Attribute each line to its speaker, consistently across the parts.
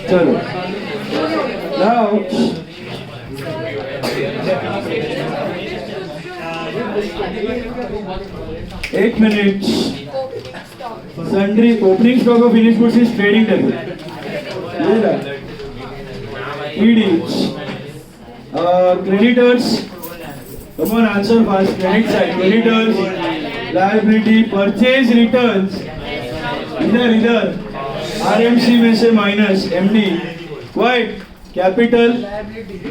Speaker 1: चलो now 8 minutes. Sundry opening stock of finished goods is trading table. Each creditors, come on, answer fast. Credit side, creditors, liability, purchase returns, इधर RMC में से minus MD, white, capital,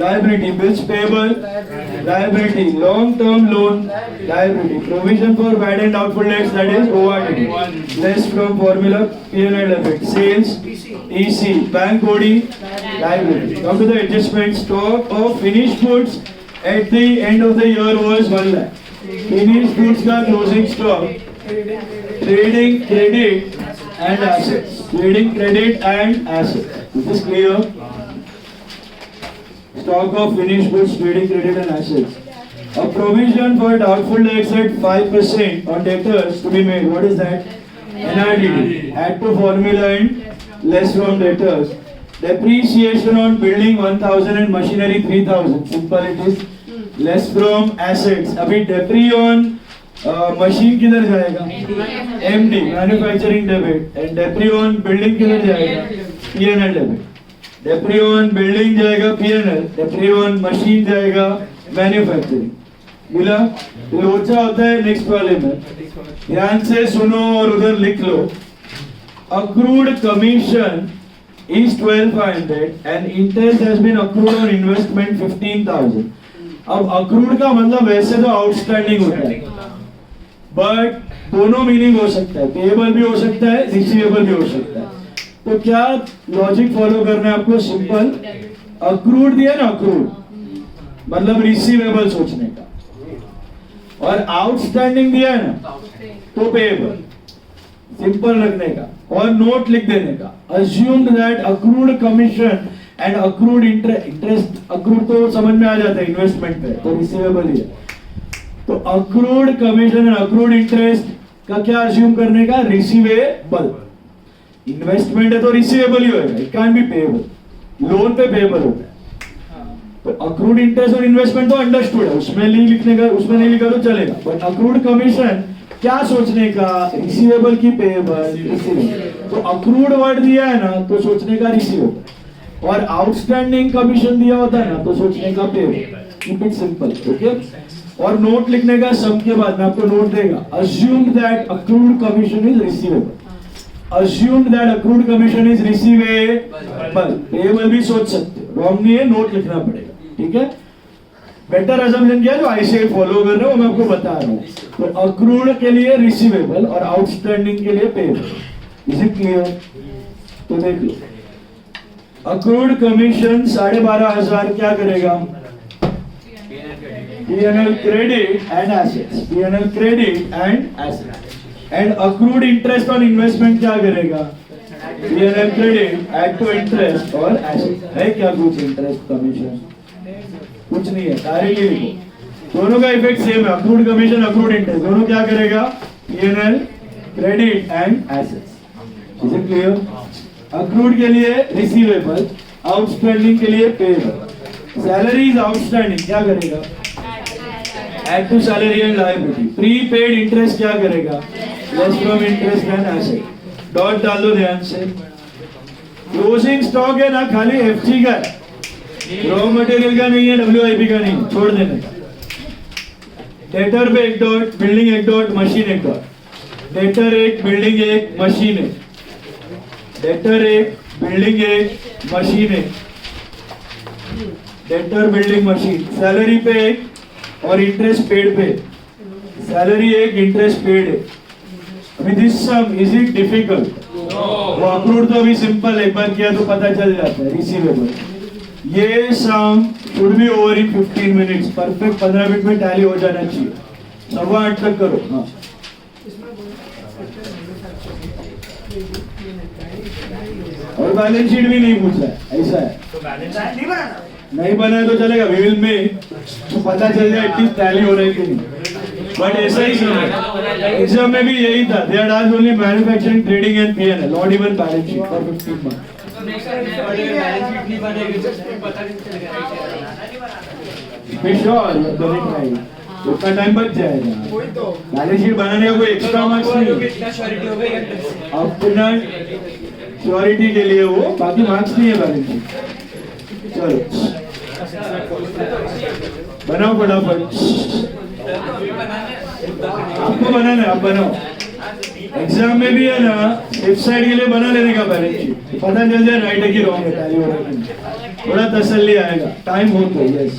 Speaker 1: liability, bills payable, liability, long-term loan, liability, provision for bad and doubtful debts, that is ORD, less from formula, P&L debit, sales, EC, bank body, liability. Come to the adjustment. Stock of finished goods at the end of the year was 1 lakh. Finished goods का closing stock, trading credit and assets. Trading credit and assets. This is clear. Stock of finished goods, trading credit and assets. A provision for doubtful debts at 5% on debtors to be made. What is that? NRDD. Add to formula and less from debtors. Depreciation on building 1000 and machinery 3000. Simple it is. Less from assets. अभी depre on machine किधर जाएगा? MD. Manufacturing debit. And depre on building किधर जाएगा? P&L debit. depre on building जाएगा P&L. depre on machine जाएगा manufacturing. मिला? लोचा होता है नेक्स्ट वाले में. ध्यान से सुनो और उधर लिख लो. Accrued commission is 1200 and interest has been accrued on investment 15,000. अब accrued का मतलब वैसे तो outstanding होता है, but दोनों मीनिंग हो सकता है, पेएबल भी हो सकता है, रिसीवेबल भी हो सकता है. तो क्या लॉजिक फॉलो करना है आपको? सिंपल. accrued दिया ना, accrued मतलब रिसीवेबल सोचने का, और आउटस्टैंडिंग दिया है ना तो पेएबल सिंपल रखने का और नोट लिख देने का. assumed that accrued commission and accrued interest, accrued तो समझ में आ जाता है इन्वेस्टमेंट पे, तो रिसीवेबल ही है. तो accrued commission and accrued interest का क्या assume करने का? रिसीवेबल. इन्वेस्टमेंट है तो रिसीवेबल ही होगा, it can be payable. Loan पे पेएबल होता है. तो accrued interest और इन्वेस्टमेंट तो अंडरस्टूड है, उसमें नहीं लिखने का, उसमें नहीं लिखा तो चलेगा. बट accrued commission क्या सोचने का? रिसीवेबल की पेएबल. तो अक्रूड वर्ड दिया है ना तो सोचने का रिसीवेबल, और आउटस्टैंडिंग कमीशन दिया होता है ना तो सोचने का payable. Keep it simple. Okay. और नोट लिखने का सम के बाद में आपको नोट देगा. assumed that accrued commission is receivable. assumed that accrued commission is receivable. Payable भी सोच सकते हो, रॉन्ग नहीं है, नोट लिखना पड़ेगा. ठीक है. बेटर अजम्पशन क्या है जो आईसीआई फॉलो कर रहे हो मैं आपको बता रहा हूँ. तो अक्रूड के लिए रिसीवेबल और आउटस्टैंडिंग के लिए पेएबल. Is it clear? तो देख लो. अक्रूड कमीशन 12,500 क्या करेगा? P&L credit and assets. P&L credit and assets. And accrued interest on investment क्या करेगा? P&L credit add to interest और assets. है क्या कुछ इंटरेस्ट कमीशन? कुछ नहीं है, डायरेक्टली लिखो. दोनों का इफेक्ट सेम है. अक्रूड कमीशन, अक्रूड इंटरेस्ट, दोनों क्या करेगा? P&L credit and assets. Is it clear? Accrued के लिए रिसीवेबल, आउटस्टैंडिंग के लिए पेएबल. सैलरी इज आउटस्टैंडिंग, क्या करेगा? Add to salary and liability. Prepaid interest क्या करेगा? Less from interest and asset. Dot डाल दो ध्यान से. क्लोजिंग स्टॉक है ना, खाली एफजी का है, रॉ मटेरियल का नहीं है, डब्ल्यूआईपी का नहीं, छोड़ देने का. डेटर पे एक डॉट, बिल्डिंग एक डॉट, मशीन एक डॉट. डेटर एक, बिल्डिंग एक, मशीन एक. डेटर एक, बिल्डिंग एक, मशीन एक. Debtor, building, machine. सैलरी पे एक और इंटरेस्ट पेड पे. सैलरी एक, इंटरेस्ट पेड है. अभी this some is it difficult? वो अक्रूड तो अभी सिंपल, एक बार किया तो पता चल जाता है. रिसीवेबल. ये sum should be over in 15 minutes. Perfect 15 minute में टैली हो जाना चाहिए. 8:15 तक करो. हाँ. और बैलेंस शीट भी नहीं पूछा है, ऐसा है. तो बैलेंस शीट नहीं बना है तो चलेगा. वी विल में तो पता चल जाए एटलीस्ट टैली हो रही है कि नहीं. बट ऐसा ही समझ. एग्जाम में भी यही था. They had asked only manufacturing, trading and P&L, not even balance sheet for 15 marks. Sure उतना टाइम बच जाएगा। बैलेंस शीट बनाने का कोई एक्स्ट्रा मार्क्स नहीं, अपना श्योरिटी के लिए वो, बाकी मार्क्स नहीं है बैलेंस शीट। चलो बनाओ फटाफट, आपको बनाना है, आप बनाओ। एग्जाम में भी है ना, इस साइड के लिए बना लेने का बैलेंस शीट, पता चल जाए राइट है कि रॉन्ग है, पहली बार थोड़ा तसल्ली आएगा। टाइम हो तो यस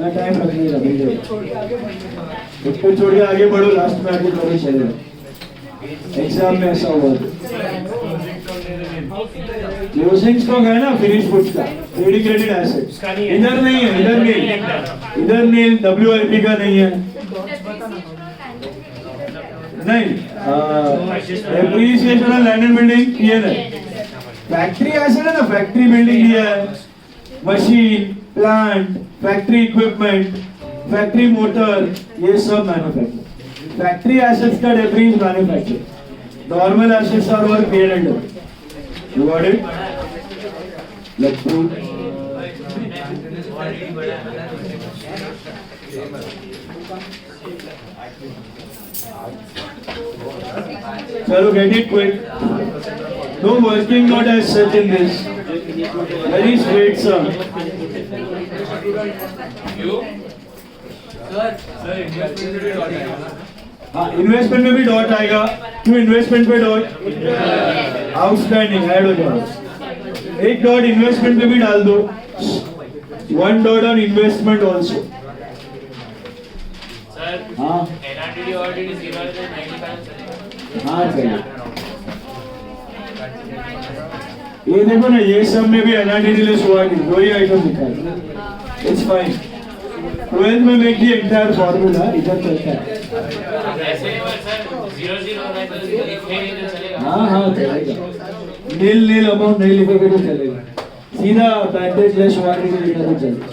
Speaker 1: ना, टाइम रखने का भैया, उसको छोड़ के आगे बढ़ो, लास्ट में आगे थोड़ी चलेगा। एग्जाम में ऐसा हुआ क्लोजिंग स्टॉक है ना, फिनिश गुड्स का डेडिकेटेड एसेट इधर नहीं है, इधर नहीं, WIP का नहीं है, नहीं appreciation on land and building ये नहीं। फैक्ट्री एसेट है ना, फैक्ट्री बिल्डिंग दिया है, machine plant, factory equipment, factory motor, ये सब मैन्युफैक्चर। फैक्ट्री एसेट्स का डेप्रीज manufacture, normal assets are work paid and you got it? Let's do. Chalo, get it quick. No working note as such in this. Very straight, sir.
Speaker 2: You? Sir,
Speaker 1: हाँ, investment में भी dot आएगा। क्यों investment पे dot? Outstanding add हो जाएगा। एक dot investment पे भी डाल दो, 1 dot on investment also.
Speaker 2: Sir,
Speaker 1: हाँ
Speaker 2: NRTD ऑलरेडी 0.95
Speaker 1: हाँ चलिए, ये देखो ना, ये सब में भी NRTD लेस ORD दो ही आइटम लिखा है, इट्स फाइन। 12th में मेक दी एंटायर फॉर्मूला इधर चलता है।
Speaker 2: ऐसे सर 0 होगा तो लिखने नहीं तो चलेगा।
Speaker 1: हाँ चलेगा, नील अमाउंट नहीं लिखोगे तो चलेगा, सीधा पैकेज लेस ORD लिखा तो चलेगा।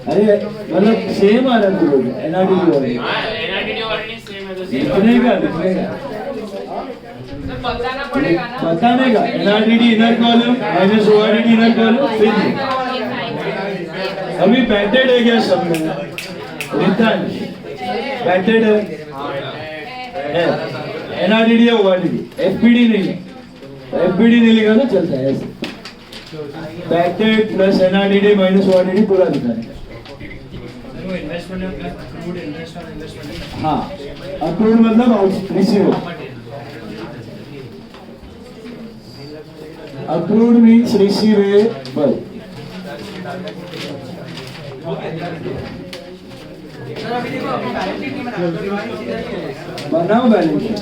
Speaker 1: अरे मतलब सेम आ रहा है NRTD ऑलरेडी।
Speaker 2: हां, NRTD ऑलरेडी सेम है तो
Speaker 1: लिखने का
Speaker 2: सर बताना पड़ेगा ना,
Speaker 1: बताने का। NRTD inner column minus ORD inner column, फिर अभी पैटेड है क्या सब में? रिटर्न पैटेड है, NRTD या ORD, FPD नहीं है, FPD नहीं लिखा तो चलता है ऐसे। पैटेड प्लस NRTD माइनस ORD पूरा दिखाने का। हाँ, अक्रूड मतलब रिसीव, accrued means receivable. बनाओ बैलेंस शीट।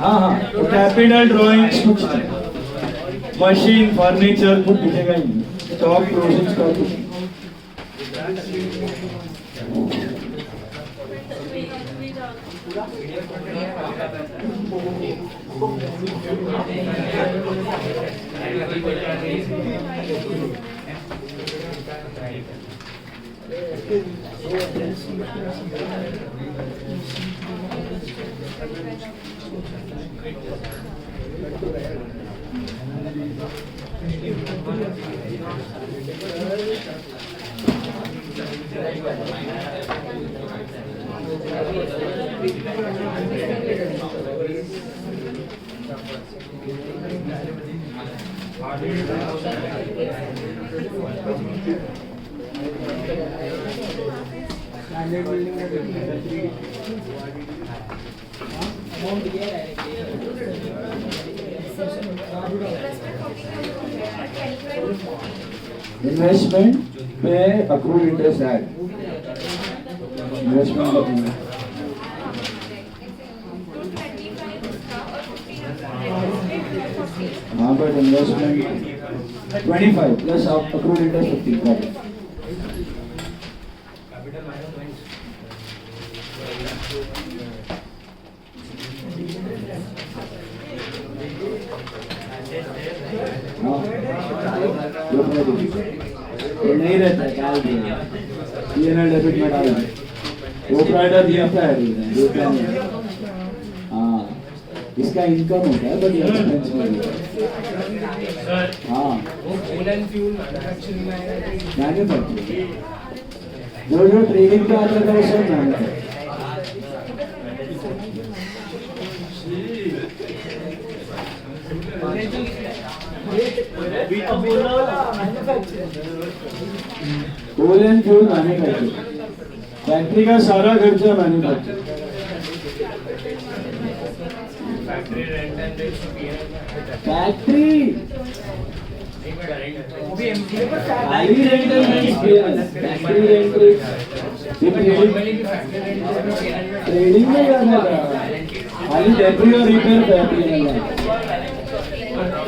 Speaker 1: हाँ कैपिटल ड्राइंग्स कुछ नहीं, मशीन फर्नीचर कुछ दिखेगा ही नहीं, स्टॉक क्लोजिंग स्टॉक कुछ नहीं। इन्वेस्टमेंट पे अक्रूड इंटरेस्ट ऐड, इन्वेस्टमेंट हाँ but investment 25 plus accrued interest 15। नहीं रहता है डाल दिया, ये ना डेबिट में डाल वो प्राइडर दिया था इसका इनकम होता है बट ये एक्सपेंस में होता है।
Speaker 2: सर
Speaker 1: हाँ
Speaker 3: वो coal and fuel manufacturing में आएगा कि
Speaker 1: मैन्युफैक्चरिंग जो ट्रेडिंग का आता था वो सब manufacturing. Coal and fuel manufacturing, factory का सारा खर्चा manufacturing.
Speaker 3: Factory rent and
Speaker 1: factory
Speaker 3: वो भी एमपी
Speaker 1: खाली रेंट फैक्ट्री रेंट ट्रेडिंग में जाना था खाली फैक्ट्री और रिपेयर फैक्ट्री में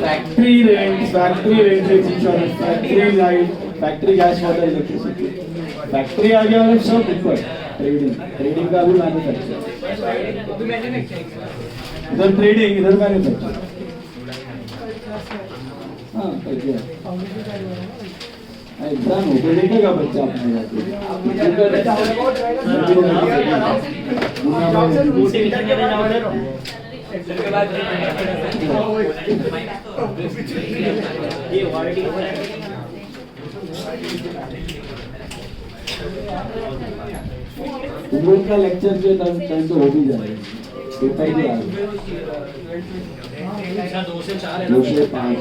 Speaker 1: factory rent insurance, factory light, factory gas water electricity, factory आ गया और सब ऊपर ट्रेडिंग का भी मैन्युफैक्चरिंग, इधर ट्रेडिंग इधर मैन्युफैक्चरिंग। हाँ एग्जाम हो तो देखेगा बच्चा तुम लोग का लेक्चर जो टाइम तो हो भी जाएगा, पेपर भी आ
Speaker 3: अच्छा 2 से 4 है
Speaker 1: 2 से 5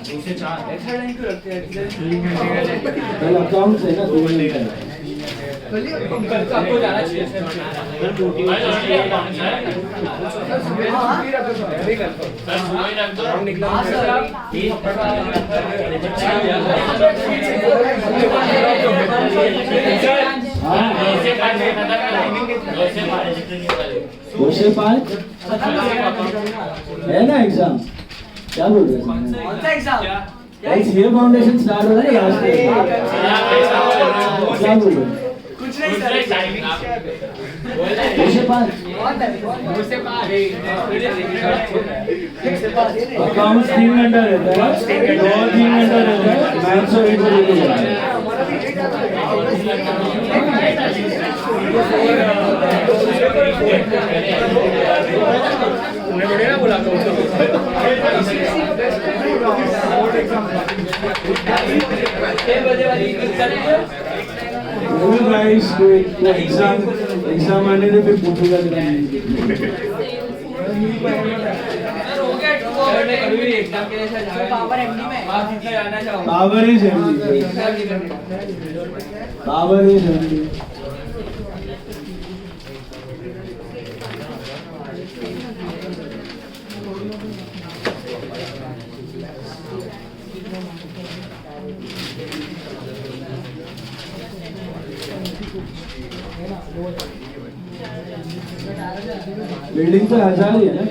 Speaker 3: 2 से 4 ऐसा टाइम क्यों रखते हैं?
Speaker 1: कल अकाउंट्स है ना 2 घंटे
Speaker 3: आपको जाना चाहिए सर।
Speaker 2: सर सुबह ही रख दो।
Speaker 3: निकला सर आप
Speaker 2: दो से पाँच में खत्म करेंगे।
Speaker 1: 2 से 5 है ना एग्जाम। क्या बोल रहे हैं?
Speaker 3: कौन सा एग्जाम?
Speaker 1: गाइस ये फाउंडेशन स्टार्ट हो रहा है लास्ट में। क्या बोल रहे हैं?
Speaker 3: कुछ नहीं सर टाइमिंग
Speaker 1: 2 से 5
Speaker 3: 2 से 5
Speaker 1: अकाउंट्स 3 घंटा रहता है, 2-3 घंटा रहता है, मैथ्स और इंग्लिश रहता है।
Speaker 3: उन्हें थोड़ी ना बोला
Speaker 1: गाइस एग्जाम आने दे फिर पूछूंगा power is power is building तो 1000 ही है ना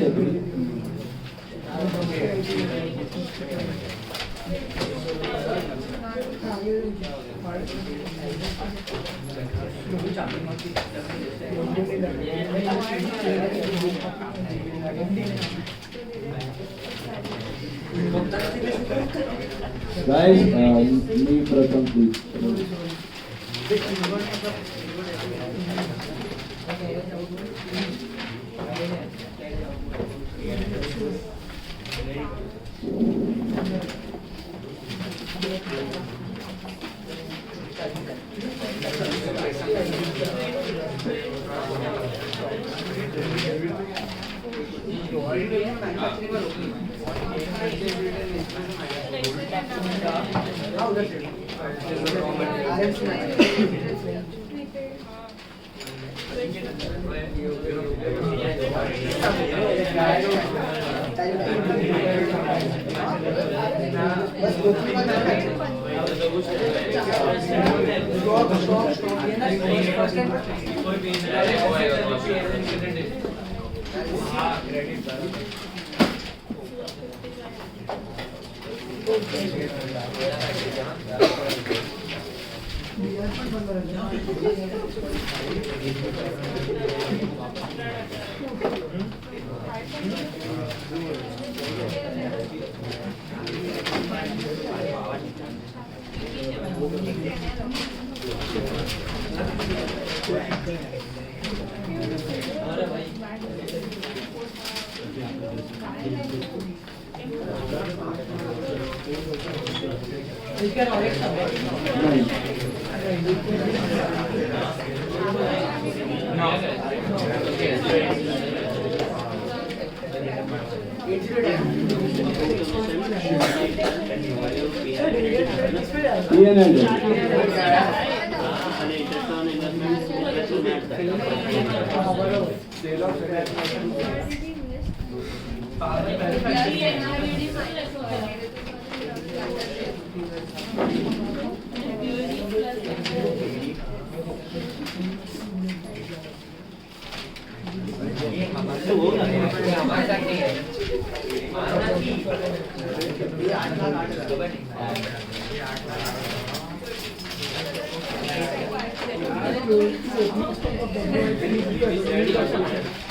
Speaker 1: guys me pratham please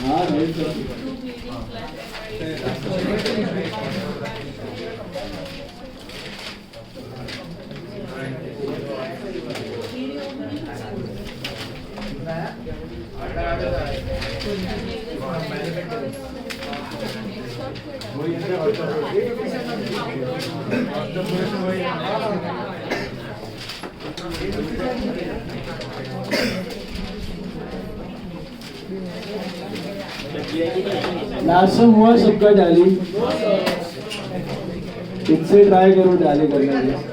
Speaker 1: हाँ राइट सर। लास्ट सम हुआ सबका डाली, इससे ट्राई करो डाली करने के।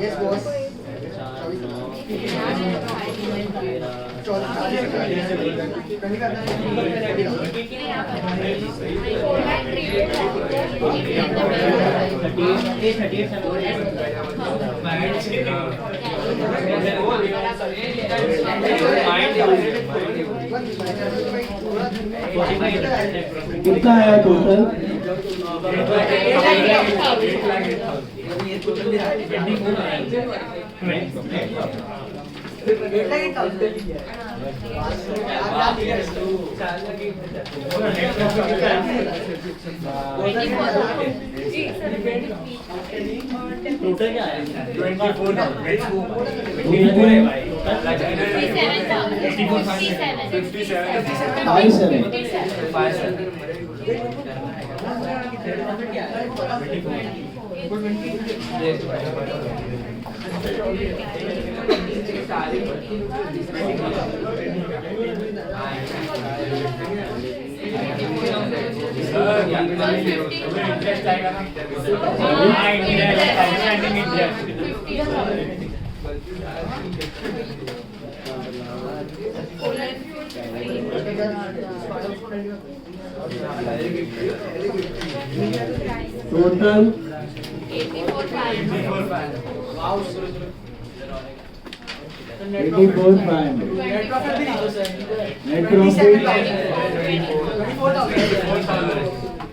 Speaker 4: Yes, boss.
Speaker 1: कितना आया टोटल?
Speaker 3: टोटल क्या है?
Speaker 1: 84,500. Net profit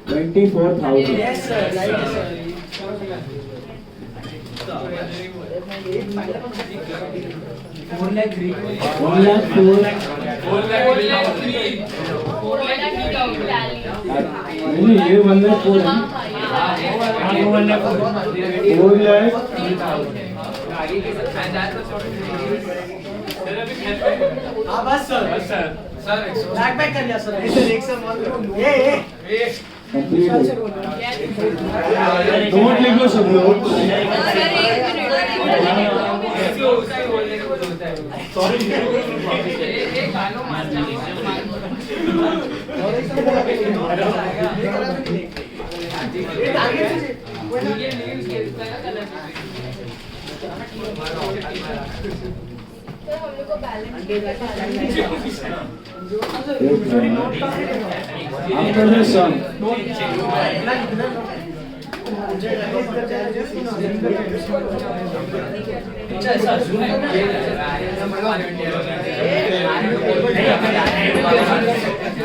Speaker 1: 24,000.
Speaker 4: Yes, sir. Right, yes, sir. One lakh three.
Speaker 1: 1,04,000. नहीं ये 1,04,000 है। 4,00,000.
Speaker 4: हाँ बस सर बैक बैक कर लिया सर एक सर ये
Speaker 1: कंप्लीट है। नोट लिख लो सब लोग। After the song.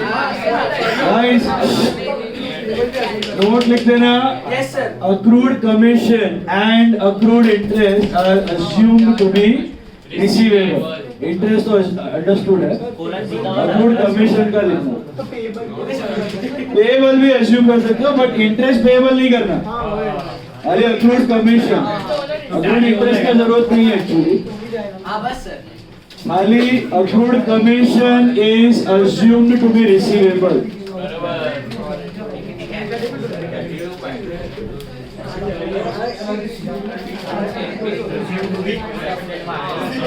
Speaker 1: Guys, note लिख देना.
Speaker 4: Yes, sir.
Speaker 1: Accrued commission and accrued interest are assumed to be receivable. Interest तो अंडरस्टूड है, अक्रूड कमीशन का लिखना। पेएबल भी अज्यूम कर सकते हो बट इंटरेस्ट पेएबल नहीं करना, अरे अक्रूड कमीशन, अक्रूड इंटरेस्ट की जरूरत नहीं है एक्चुअली,
Speaker 4: हाँ बस सर
Speaker 1: खाली accrued commission is assumed to be receivable.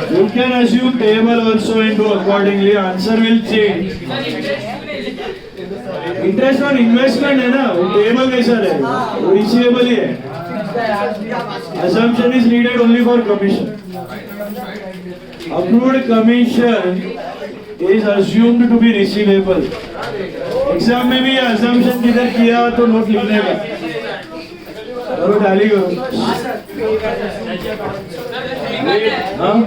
Speaker 1: You can assume payable also and do accordingly. Answer will change. Interest on investment है ना, वो payable कैसा रहेगा? वो receivable ही है. Assumption is needed only for commission. Accrued commission is assumed to be receivable. Exam में भी ये assumption किधर किया तो नोट लिखने का. करो डाली करो. हाँ?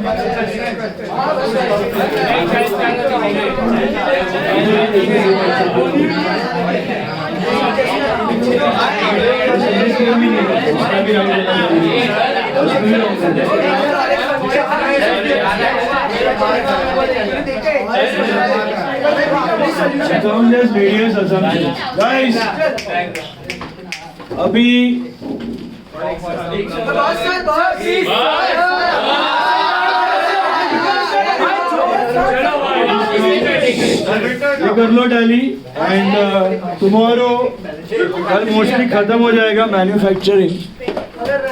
Speaker 1: Just various assumptions. Guys, अभी ये कर लो टैली एंड टुमारो कल मोस्टली खत्म हो जाएगा मैन्युफैक्चरिंग।